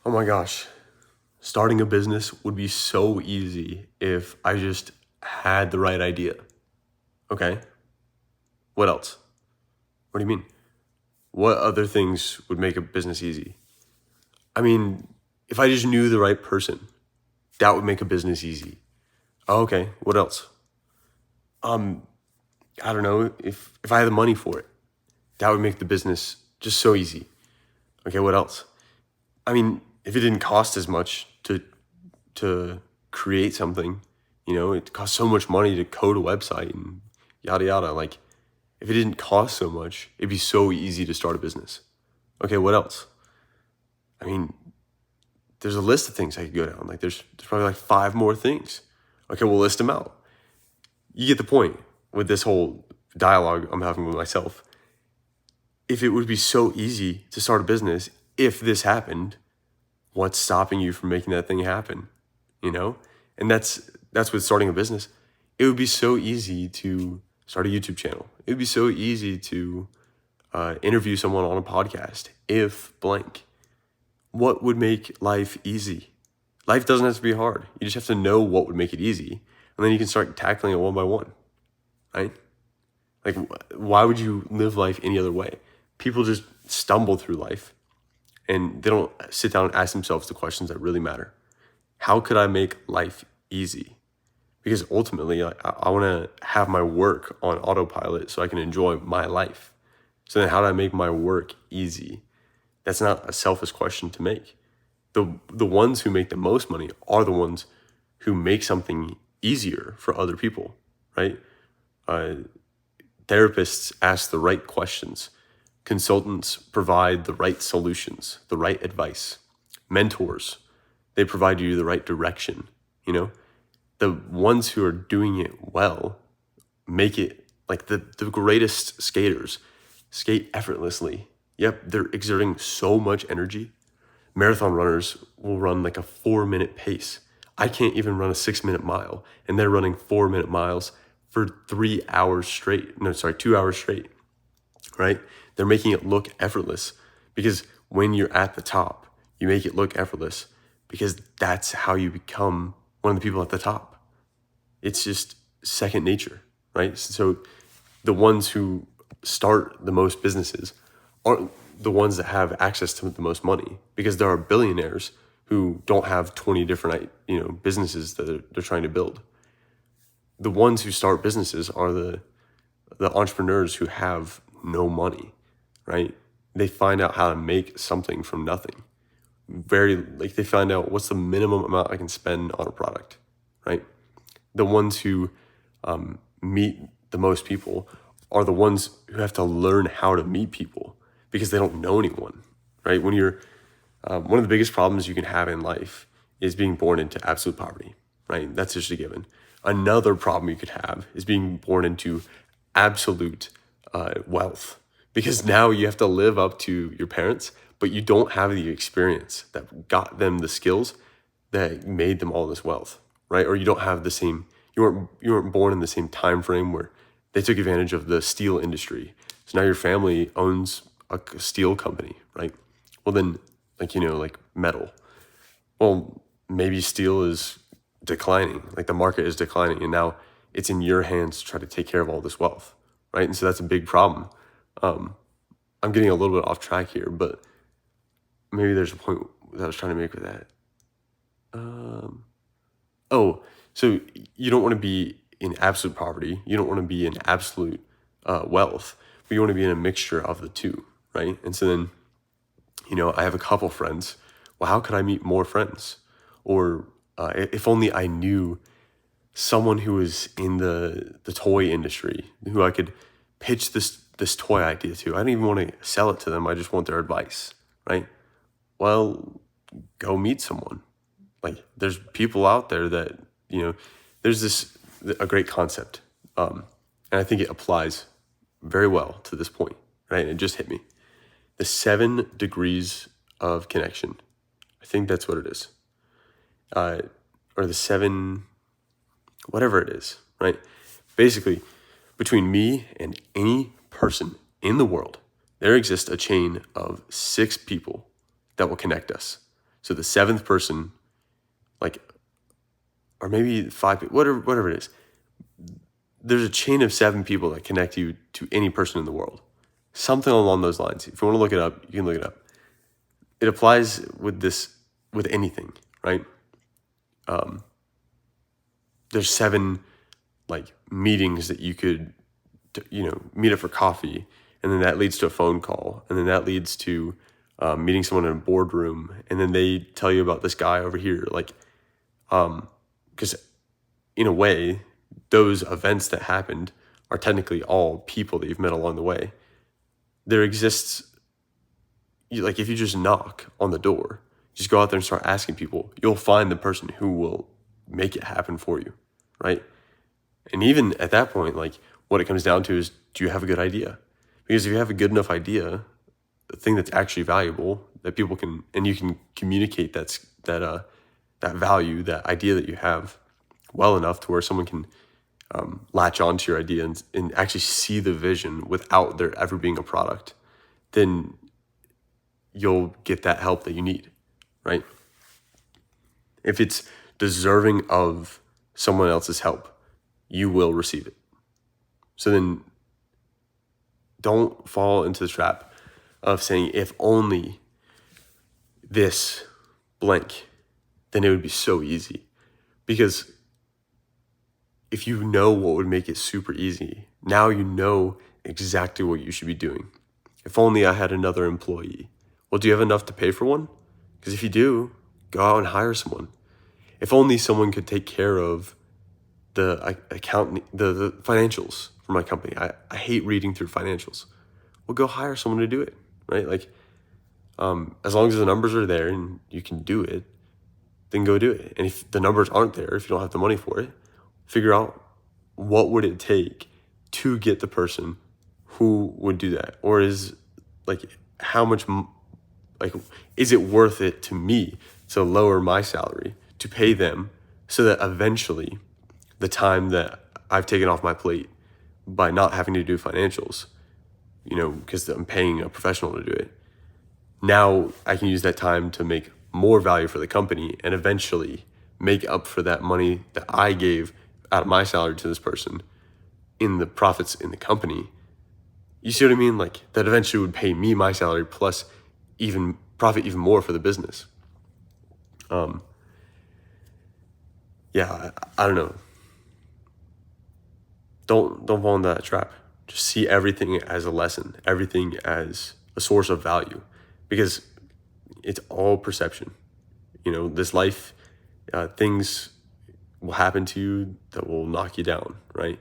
Oh my gosh, starting a business would be so easy if I just had the right idea. Okay, what else? What do you mean? What other things would make a business easy? I mean, if I just knew the right person, that would make a business easy. Oh, okay, what else? Um, I don't know, if I had the money for it, that would make the business just so easy. Okay, what else? I mean, if it didn't cost as much to create something, it costs so much money to code a website and yada yada. Like, if it didn't cost so much, it'd be so easy to start a business. Okay, what else? I mean, there's a list of things I could go down. Like, there's probably like five more things. Okay, we'll list them out. You get the point with this whole dialogue I'm having with myself. If it would be so easy to start a business, if this happened, what's stopping you from making that thing happen? You know? And that's with starting a business. It would be so easy to start a YouTube channel. It would be so easy to interview someone on a podcast. If blank, what would make life easy? Life doesn't have to be hard. You just have to know what would make it easy, and then you can start tackling it one by one, right? Like, why would you live life any other way? People just stumble through life, and they don't sit down and ask themselves the questions that really matter. How could I make life easy? Because ultimately, I want to have my work on autopilot so I can enjoy my life. So then, how do I make my work easy? That's not a selfish question to make. The ones who make the most money are the ones who make something easier for other people, right? Uh, Therapists ask the right questions. Consultants provide the right solutions, the right advice. Mentors, they provide you the right direction, The ones who are doing it well make it like the greatest skaters skate effortlessly. Yep, they're exerting so much energy. Marathon runners will run like a 4-minute pace. I can't even run a 6-minute mile, and they're running 4-minute miles for 3 hours straight. No, sorry, 2 hours straight, right? They're making it look effortless because when you're at the top, you make it look effortless because that's how you become one of the people at the top. It's just second nature, right? So the ones who start the most businesses aren't the ones that have access to the most money, because there are billionaires who don't have 20 different businesses that they're trying to build. The ones who start businesses are the entrepreneurs who have no money, right? They find out how to make something from nothing. They find out what's the minimum amount I can spend on a product, right? The ones who meet the most people are the ones who have to learn how to meet people because they don't know anyone, right? When you're one of the biggest problems you can have in life is being born into absolute poverty, right? That's just a given. Another problem you could have is being born into absolute wealth, because now you have to live up to your parents, but you don't have the experience that got them the skills that made them all this wealth, right? Or you don't have the same, you weren't born in the same time frame where they took advantage of the steel industry. So now your family owns a steel company, right? Well then, like metal. Well, maybe steel is declining, like the market is declining, and now it's in your hands to try to take care of all this wealth, right? And so that's a big problem. I'm getting a little bit off track here, but maybe there's a point that I was trying to make with that. Oh, so you don't want to be in absolute poverty. You don't want to be in absolute wealth, but you want to be in a mixture of the two, right? And so then, I have a couple friends. Well, how could I meet more friends? Or if only I knew someone who was in the toy industry who I could pitch this toy idea to. I don't even want to sell it to them. I just want their advice, right? Well, go meet someone. Like, there's people out there that, there's a great concept. And I think it applies very well to this point, right? It just hit me. The 7 degrees of connection. I think that's what it is. Or the 7, whatever it is, right? Basically, between me and any person in the world, there exists a chain of 6 people that will connect us. So the seventh person, like, or maybe 5 people, whatever it is, there's a chain of 7 people that connect you to any person in the world. Something along those lines. If you want to look it up, you can look it up. It applies with anything, right? There's 7 like meetings that you could, meet up for coffee, and then that leads to a phone call, and then that leads to meeting someone in a boardroom, and then they tell you about this guy over here, like, because in a way, those events that happened are technically all people that you've met along the way. There exists, like, if you just knock on the door, just go out there and start asking people, you'll find the person who will make it happen for you, right? And even at that point, like, what it comes down to is, do you have a good idea? Because if you have a good enough idea, the thing that's actually valuable that people can, and you can communicate that value, that idea that you have well enough to where someone can latch onto your idea and actually see the vision without there ever being a product, then you'll get that help that you need, right? If it's deserving of someone else's help, you will receive it. So then don't fall into the trap of saying, if only this blank, then it would be so easy. Because if you know what would make it super easy, now you know exactly what you should be doing. If only I had another employee. Well, do you have enough to pay for one? Because if you do, go out and hire someone. If only someone could take care of the financials for my company. I hate reading through financials. Well, go hire someone to do it, right? Like, as long as the numbers are there and you can do it, then go do it. And if the numbers aren't there, if you don't have the money for it, figure out what would it take to get the person who would do that. Or is, like, how much, like, is it worth it to me to lower my salary, to pay them, so that eventually the time that I've taken off my plate by not having to do financials, because I'm paying a professional to do it, now I can use that time to make more value for the company and eventually make up for that money that I gave out of my salary to this person in the profits in the company. You see what I mean? Like, that eventually would pay me my salary plus even profit even more for the business. I don't know. Don't fall into that trap. Just see everything as a lesson, everything as a source of value, because it's all perception. This life, things will happen to you that will knock you down, right?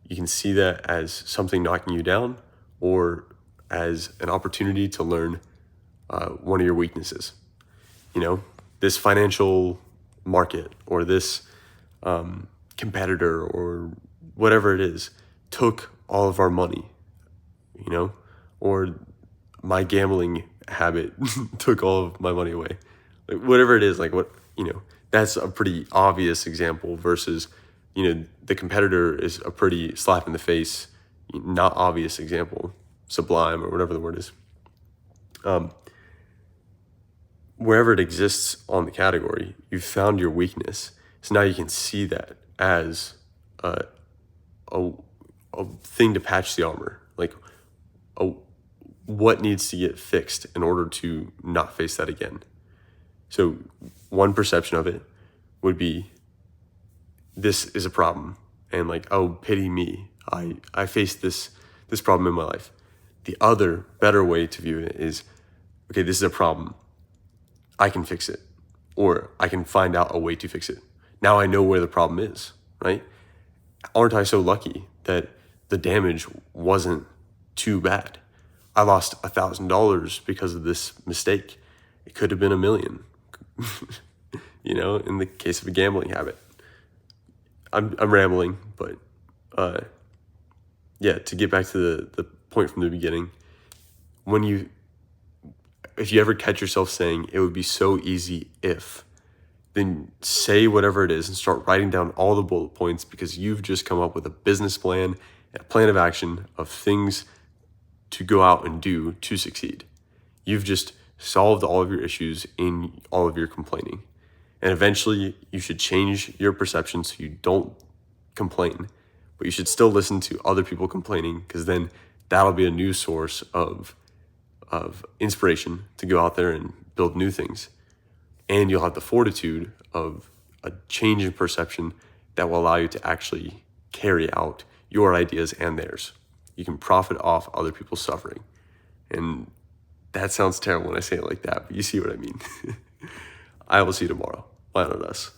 You can see that as something knocking you down, or as an opportunity to learn one of your weaknesses. This financial market, or this competitor, or whatever it is, took all of our money, or my gambling habit took all of my money away. Like, whatever it is, like, that's a pretty obvious example versus, the competitor is a pretty slap in the face, not obvious example, sublime, or whatever the word is. Wherever it exists on the category, you've found your weakness. So now you can see that as a thing to patch the armor, like what needs to get fixed in order to not face that again. So one perception of it would be, this is a problem, and like, oh, pity me, I faced this problem in my life. The other better way to view it is, okay, this is a problem, I can fix it, or I can find out a way to fix it. Now I know where the problem is, right? Aren't I so lucky that the damage wasn't too bad? I lost $1,000 because of this mistake. It could have been $1 million, in the case of a gambling habit. I'm rambling, but to get back to the point from the beginning, if you ever catch yourself saying, it would be so easy if, then say whatever it is and start writing down all the bullet points, because you've just come up with a business plan, a plan of action of things to go out and do to succeed. You've just solved all of your issues in all of your complaining. And eventually you should change your perception so you don't complain, but you should still listen to other people complaining, because then that'll be a new source of inspiration to go out there and build new things. And you'll have the fortitude of a change in perception that will allow you to actually carry out your ideas and theirs. You can profit off other people's suffering. And that sounds terrible when I say it like that, but you see what I mean. I will see you tomorrow. Why not us?